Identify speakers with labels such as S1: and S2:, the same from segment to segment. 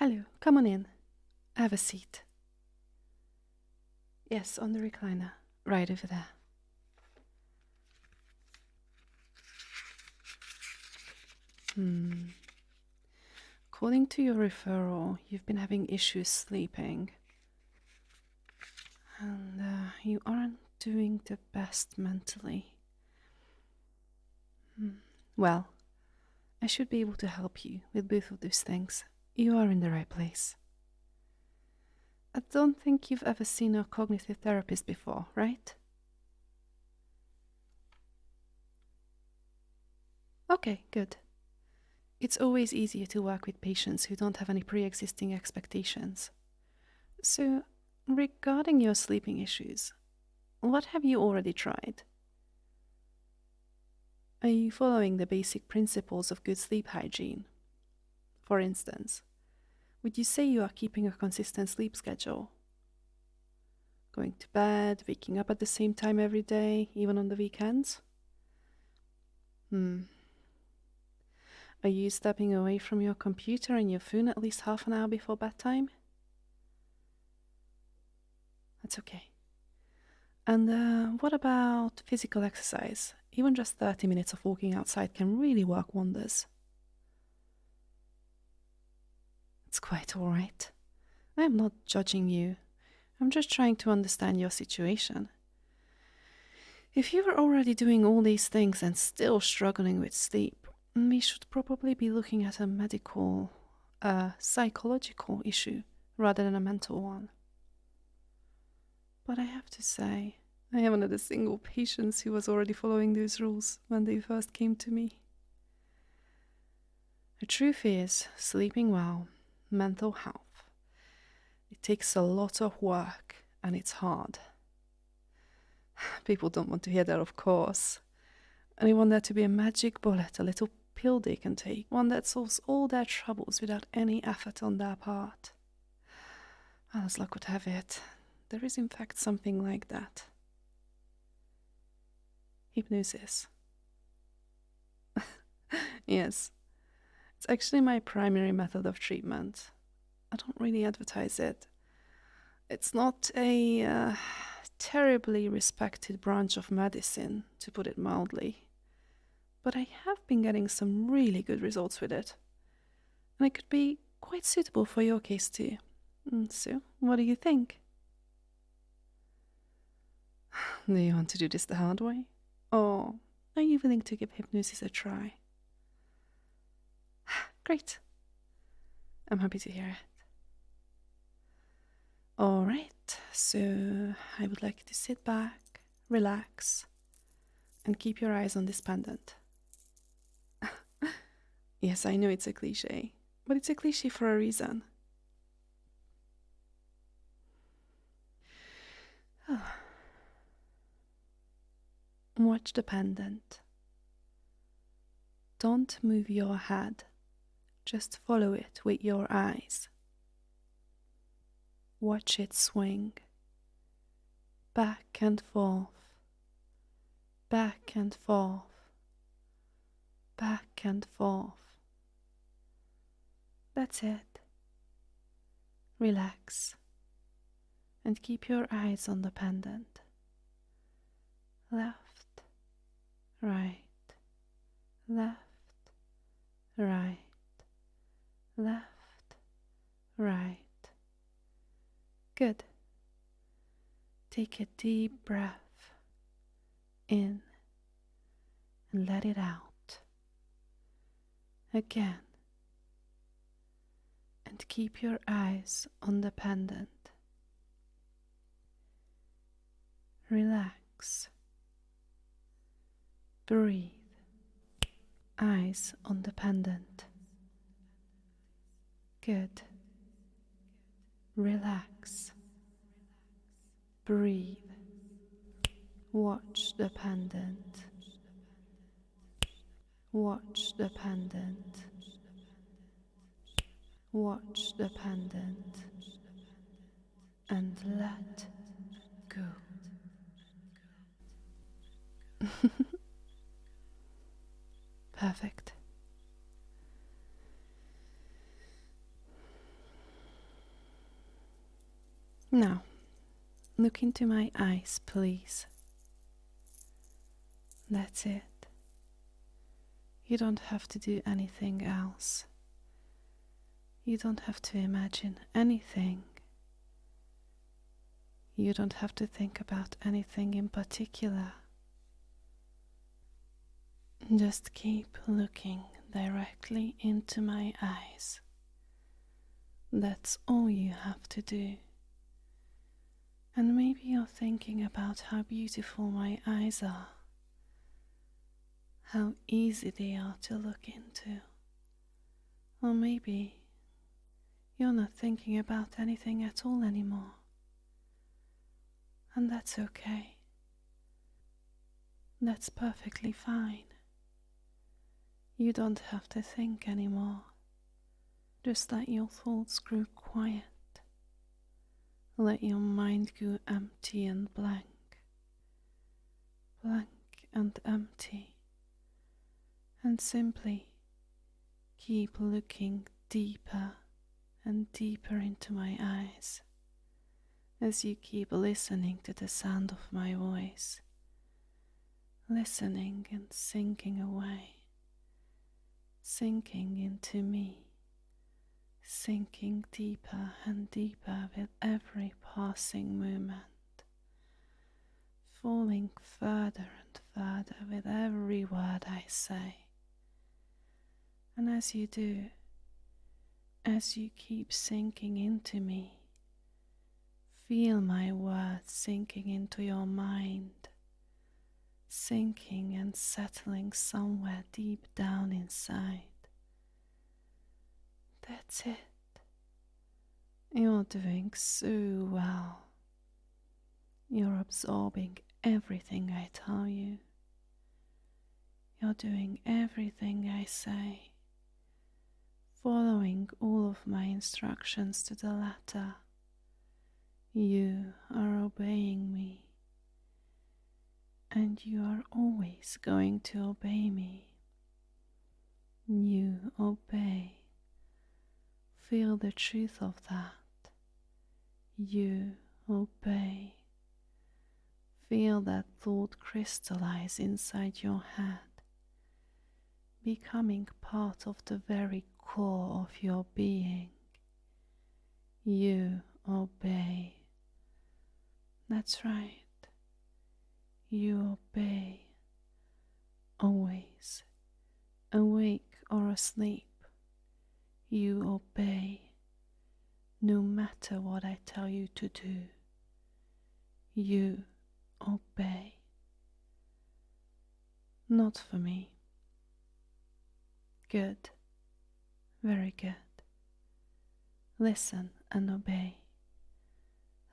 S1: Hello, come on in. Have a seat. Yes, on the recliner, right over there. According to your referral, you've been having issues sleeping. And you aren't doing the best mentally. Well, I should be able to help you with both of those things. You are in the right place. I don't think you've ever seen a cognitive therapist before, right? Okay, good. It's always easier to work with patients who don't have any pre-existing expectations. So, regarding your sleeping issues, what have you already tried? Are you following the basic principles of good sleep hygiene? For instance, would you say you are keeping a consistent sleep schedule? Going to bed, waking up at the same time every day, even on the weekends? Are you stepping away from your computer and your phone at least half an hour before bedtime? That's okay. And what about physical exercise? Even just 30 minutes of walking outside can really work wonders. It's quite all right. I am not judging you. I'm just trying to understand your situation. If you were already doing all these things and still struggling with sleep, we should probably be looking at a psychological issue rather than a mental one. But I have to say, I haven't had a single patient who was already following those rules when they first came to me. The truth is, sleeping well, mental health, it takes a lot of work and it's hard. People don't want to hear that, of course. And they want there to be a magic bullet, a little pill they can take, one that solves all their troubles without any effort on their part. Well, as luck would have it, there is in fact something like that. Hypnosis. Yes, it's actually my primary method of treatment. I don't really advertise it. It's not a terribly respected branch of medicine, to put it mildly. But I have been getting some really good results with it. And it could be quite suitable for your case too. So, what do you think? Do you want to do this the hard way? Or are you willing to give hypnosis a try? Great. I'm happy to hear it. Alright, so I would like you to sit back, relax, and keep your eyes on this pendant. Yes, I know it's a cliche, but it's a cliche for a reason. Watch the pendant. Don't move your head, just follow it with your eyes. Watch it swing, back and forth, back and forth, back and forth. That's it. Relax and keep your eyes on the pendant. Left, right, left, right, left, right. Good. Take a deep breath in and let it out. Again. And keep your eyes on the pendant. Relax. Breathe. Eyes on the pendant. Good. Relax. Breathe. Watch the pendant. Watch the pendant. Watch the pendant. And let go. Perfect. Now, look into my eyes, please. That's it. You don't have to do anything else. You don't have to imagine anything. You don't have to think about anything in particular. Just keep looking directly into my eyes. That's all you have to do. And maybe you're thinking about how beautiful my eyes are, how easy they are to look into. Or maybe you're not thinking about anything at all anymore. And that's okay. That's perfectly fine. You don't have to think anymore. Just let your thoughts grow quiet. Let your mind go empty and blank. Blank and empty. And simply keep looking deeper and deeper into my eyes as you keep listening to the sound of my voice. Listening and sinking away. Sinking into me. Sinking deeper and deeper with every passing moment, falling further and further with every word I say. And as you do, as you keep sinking into me, feel my words sinking into your mind, sinking and settling somewhere deep down inside. That's it. You're doing so well. You're absorbing everything I tell you. You're doing everything I say, following all of my instructions to the letter. You are obeying me, and you are always going to obey me. You obey. Feel the truth of that. You obey. Feel that thought crystallize inside your head, becoming part of the very core of your being. You obey. That's right. You obey. Always. Awake or asleep. You obey, no matter what I tell you to do. You obey. Not for me. Good. Very good. Listen and obey.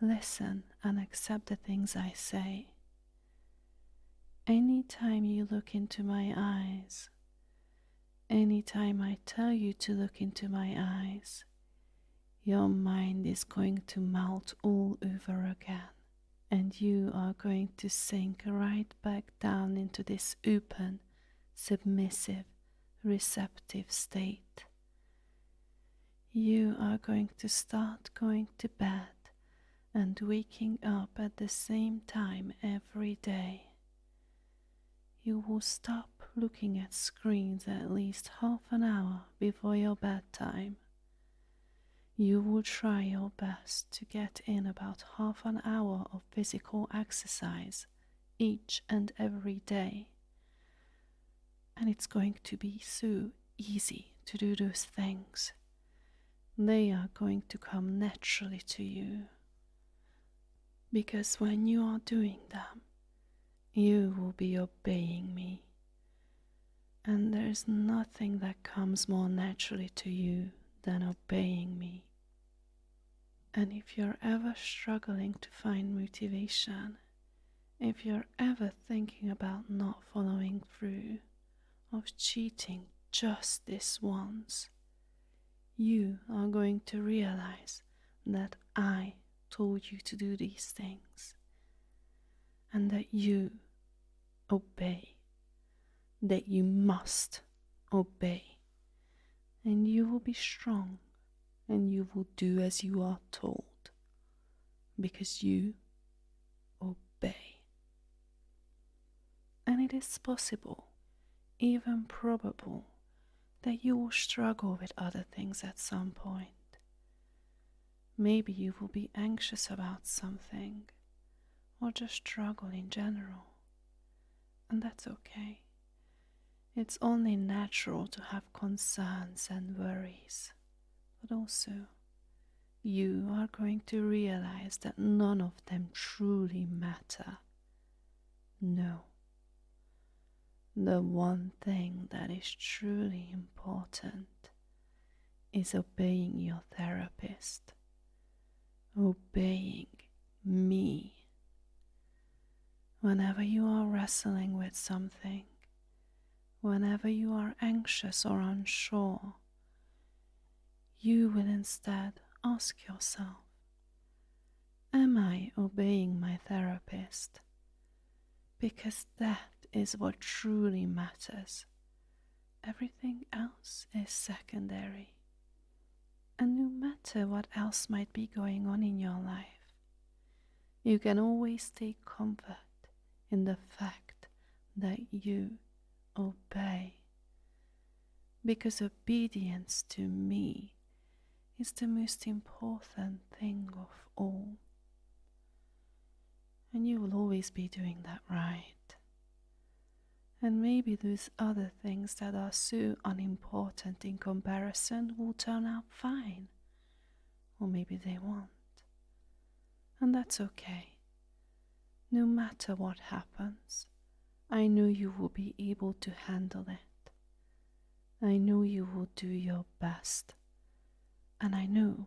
S1: Listen and accept the things I say. Anytime you look into my eyes, anytime I tell you to look into my eyes, your mind is going to melt all over again, and you are going to sink right back down into this open, submissive, receptive state. You are going to start going to bed and waking up at the same time every day. You will stop looking at screens at least half an hour before your bedtime. You will try your best to get in about half an hour of physical exercise each and every day. And it's going to be so easy to do those things. They are going to come naturally to you. Because when you are doing them, you will be obeying me. And there's nothing that comes more naturally to you than obeying me. And if you're ever struggling to find motivation, if you're ever thinking about not following through, of cheating just this once, you are going to realize that I told you to do these things, and that you obey, that you must obey, and you will be strong, and you will do as you are told. because you obey. And it is possible, even probable, that you will struggle with other things at some point. Maybe you will be anxious about something, or just struggle in general. And that's okay. It's only natural to have concerns and worries. But also, you are going to realize that none of them truly matter. No. The one thing that is truly important is obeying your therapist, obeying me. Whenever you are wrestling with something, whenever you are anxious or unsure, you will instead ask yourself, am I obeying my therapist? Because that is what truly matters. Everything else is secondary. And no matter what else might be going on in your life, you can always take comfort in the fact that you obey. Because obedience to me is the most important thing of all. And you will always be doing that right. And maybe those other things that are so unimportant in comparison will turn out fine. Or maybe they won't. And that's okay. No matter what happens, I know you will be able to handle it. I know you will do your best. And I know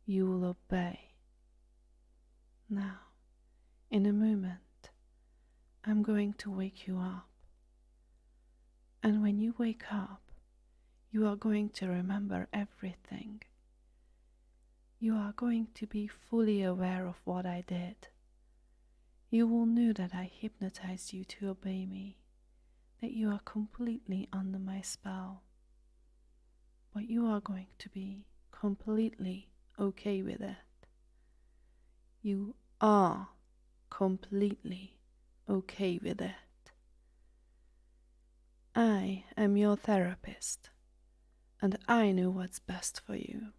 S1: you will obey. Now, in a moment, I'm going to wake you up. And when you wake up, you are going to remember everything. You are going to be fully aware of what I did. You will know that I hypnotized you to obey me, that you are completely under my spell. But you are going to be completely okay with it. You are completely okay with it. I am your therapist, and I know what's best for you.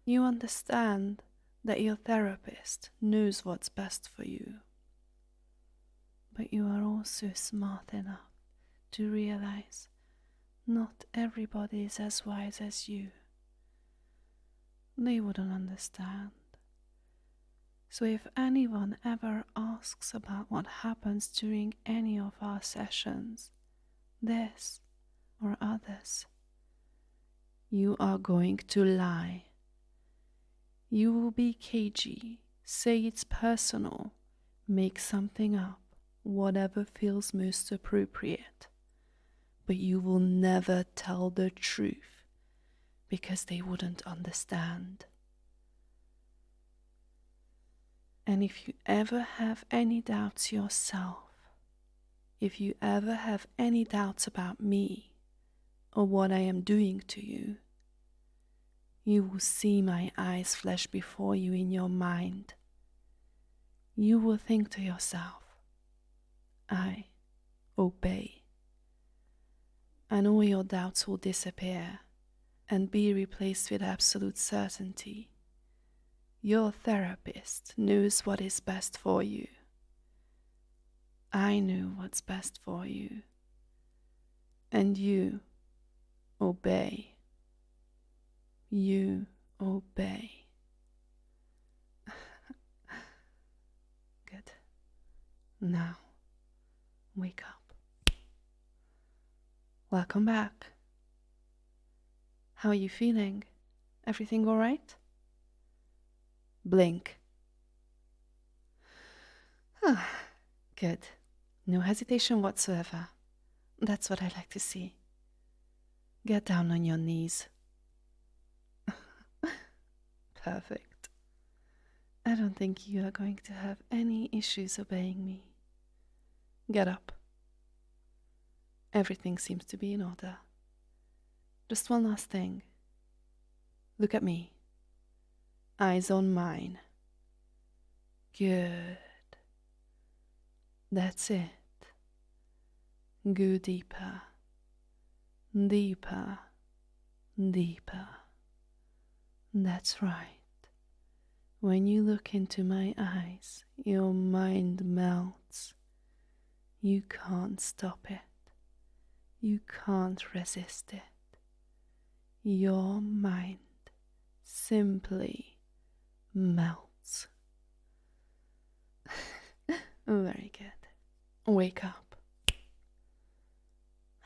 S1: You understand that your therapist knows what's best for you. But you are also smart enough to realize not everybody is as wise as you. They wouldn't understand. So if anyone ever asks about what happens during any of our sessions, this or others, you are going to lie. You will be cagey, say it's personal, make something up, whatever feels most appropriate. But you will never tell the truth because they wouldn't understand. And if you ever have any doubts yourself, if you ever have any doubts about me or what I am doing to you, you will see my eyes flash before you in your mind. You will think to yourself, I obey. And all your doubts will disappear and be replaced with absolute certainty. Your therapist knows what is best for you. I know what's best for you. And you obey. You obey. Good. Now, wake up. Welcome back. How are you feeling? Everything all right? Blink. Good. No hesitation whatsoever. That's what I like to see. Get down on your knees. Perfect. I don't think you are going to have any issues obeying me. Get up. Everything seems to be in order. Just one last thing. Look at me. Eyes on mine. Good. That's it. Go deeper, deeper, deeper. That's right. When you look into my eyes, your mind melts. You can't stop it. You can't resist it. Your mind simply melts. Very good. Wake up.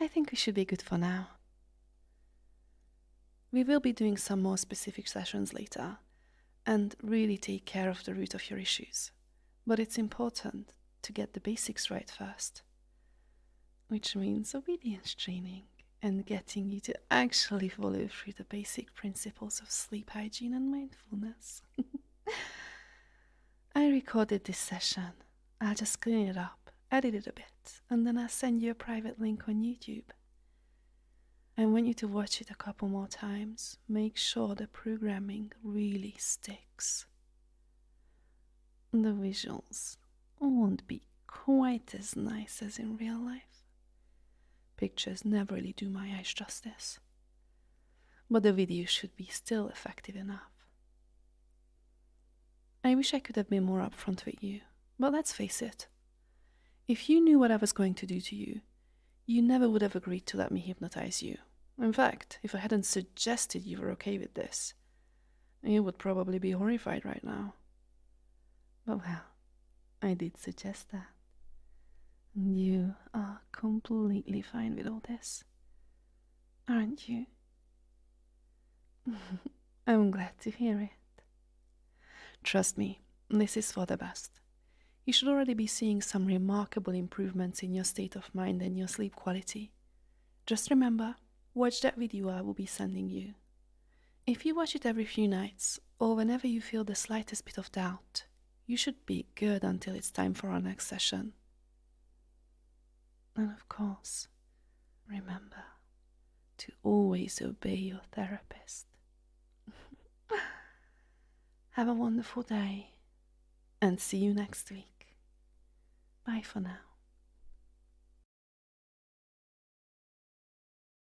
S1: I think we should be good for now. We will be doing some more specific sessions later and really take care of the root of your issues. But it's important to get the basics right first, which means obedience training and getting you to actually follow through the basic principles of sleep hygiene and mindfulness. I recorded this session. I'll just clean it up, edit it a bit, and then I'll send you a private link on YouTube. I want you to watch it a couple more times. Make sure the programming really sticks. The visuals won't be quite as nice as in real life. Pictures never really do my eyes justice. But the video should be still effective enough. I wish I could have been more upfront with you, but let's face it. If you knew what I was going to do to you, you never would have agreed to let me hypnotize you. In fact, if I hadn't suggested you were okay with this, you would probably be horrified right now. But well, I did suggest that. And you are completely fine with all this, aren't you? I'm glad to hear it. Trust me, this is for the best. You should already be seeing some remarkable improvements in your state of mind and your sleep quality. Just remember, watch that video I will be sending you. If you watch it every few nights, or whenever you feel the slightest bit of doubt, you should be good until it's time for our next session. And of course, remember to always obey your therapist. Have a wonderful day, and see you next week. Bye for now.